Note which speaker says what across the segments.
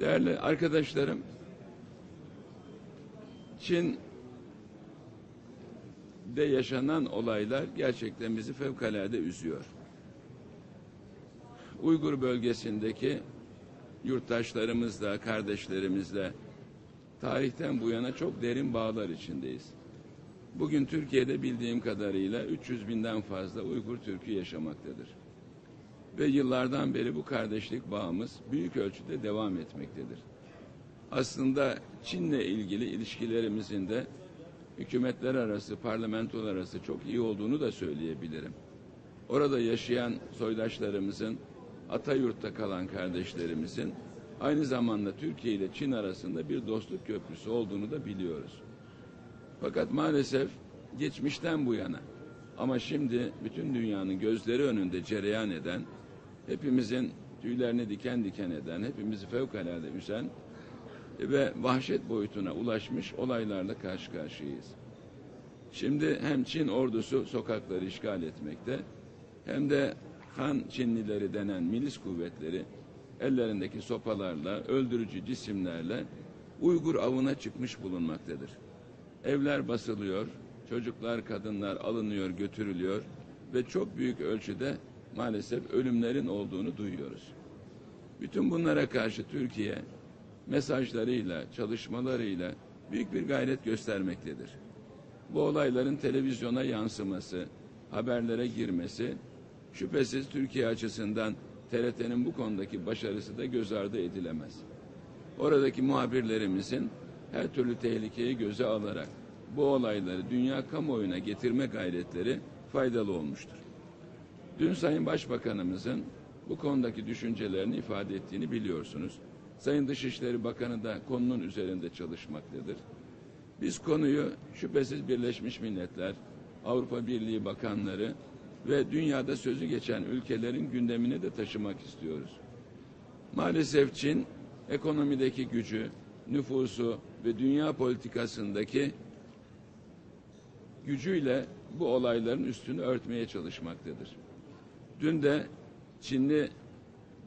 Speaker 1: Değerli arkadaşlarım, Çin'de yaşanan olaylar gerçekten bizi fevkalade üzüyor. Uygur bölgesindeki yurttaşlarımızla, kardeşlerimizle tarihten bu yana çok derin bağlar içindeyiz. Bugün Türkiye'de bildiğim kadarıyla 300 binden fazla Uygur Türk'ü yaşamaktadır. Ve yıllardan beri bu kardeşlik bağımız büyük ölçüde devam etmektedir. Aslında Çin'le ilgili ilişkilerimizin de hükümetler arası, parlamentolar arası çok iyi olduğunu da söyleyebilirim. Orada yaşayan soydaşlarımızın, Atayurt'ta kalan kardeşlerimizin aynı zamanda Türkiye ile Çin arasında bir dostluk köprüsü olduğunu da biliyoruz. Fakat maalesef geçmişten bu yana ama şimdi bütün dünyanın gözleri önünde cereyan eden, hepimizin tüylerini diken diken eden, hepimizi fevkalade üzen ve vahşet boyutuna ulaşmış olaylarla karşı karşıyayız. Şimdi hem Çin ordusu sokakları işgal etmekte, hem de Han Çinlileri denen milis kuvvetleri ellerindeki sopalarla, öldürücü cisimlerle Uygur avına çıkmış bulunmaktadır. Evler basılıyor, çocuklar, kadınlar alınıyor, götürülüyor ve çok büyük ölçüde maalesef ölümlerin olduğunu duyuyoruz. Bütün bunlara karşı Türkiye mesajlarıyla, çalışmalarıyla büyük bir gayret göstermektedir. Bu olayların televizyona yansıması, haberlere girmesi şüphesiz Türkiye açısından TRT'nin bu konudaki başarısı da göz ardı edilemez. Oradaki muhabirlerimizin her türlü tehlikeyi göze alarak bu olayları dünya kamuoyuna getirme gayretleri faydalı olmuştur. Dün Sayın Başbakanımızın bu konudaki düşüncelerini ifade ettiğini biliyorsunuz. Sayın Dışişleri Bakanı da konunun üzerinde çalışmaktadır. Biz konuyu şüphesiz Birleşmiş Milletler, Avrupa Birliği bakanları ve dünyada sözü geçen ülkelerin gündemine de taşımak istiyoruz. Maalesef Çin ekonomideki gücü, nüfusu ve dünya politikasındaki gücüyle bu olayların üstünü örtmeye çalışmaktadır. Dün de Çinli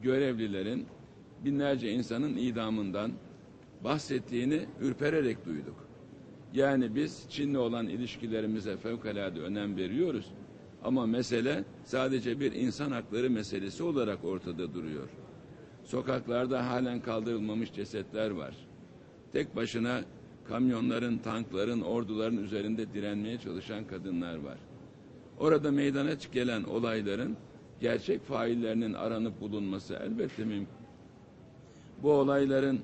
Speaker 1: görevlilerin binlerce insanın idamından bahsettiğini ürpererek duyduk. Yani biz Çin'le olan ilişkilerimize fevkalade önem veriyoruz ama mesele sadece bir insan hakları meselesi olarak ortada duruyor. Sokaklarda halen kaldırılmamış cesetler var. Tek başına kamyonların, tankların, orduların üzerinde direnmeye çalışan kadınlar var. Orada meydana gelen olayların gerçek faillerinin aranıp bulunması elbette mümkün. Bu olayların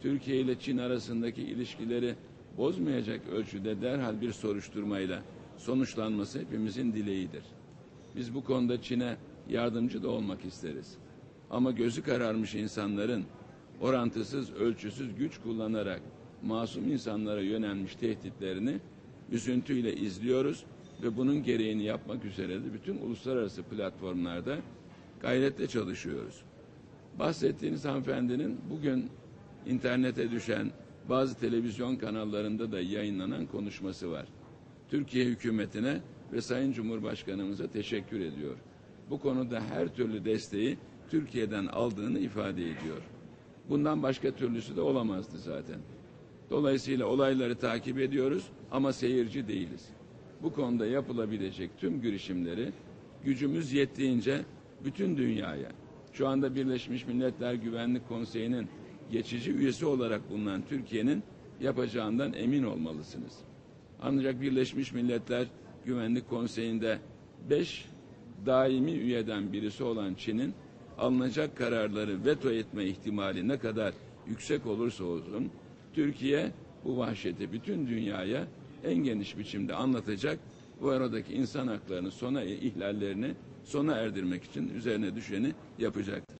Speaker 1: Türkiye ile Çin arasındaki ilişkileri bozmayacak ölçüde derhal bir soruşturmayla sonuçlanması hepimizin dileğidir. Biz bu konuda Çin'e yardımcı da olmak isteriz. Ama gözü kararmış insanların orantısız, ölçüsüz güç kullanarak masum insanlara yönelmiş tehditlerini üzüntüyle izliyoruz ve bunun gereğini yapmak üzere de bütün uluslararası platformlarda gayretle çalışıyoruz. Bahsettiğiniz hanımefendinin bugün internete düşen bazı televizyon kanallarında da yayınlanan konuşması var. Türkiye hükümetine ve Sayın Cumhurbaşkanımıza teşekkür ediyor. Bu konuda her türlü desteği Türkiye'den aldığını ifade ediyor. Bundan başka türlüsü de olamazdı zaten. Dolayısıyla olayları takip ediyoruz ama seyirci değiliz. Bu konuda yapılabilecek tüm girişimleri gücümüz yettiğince bütün dünyaya, şu anda Birleşmiş Milletler Güvenlik Konseyi'nin geçici üyesi olarak bulunan Türkiye'nin yapacağından emin olmalısınız. Ancak Birleşmiş Milletler Güvenlik Konseyi'nde 5 daimi üyeden birisi olan Çin'in alınacak kararları veto etme ihtimali ne kadar yüksek olursa olsun, Türkiye bu vahşeti bütün dünyaya en geniş biçimde anlatacak, bu aradaki insan haklarının ihlallerini sona erdirmek için üzerine düşeni yapacaktır.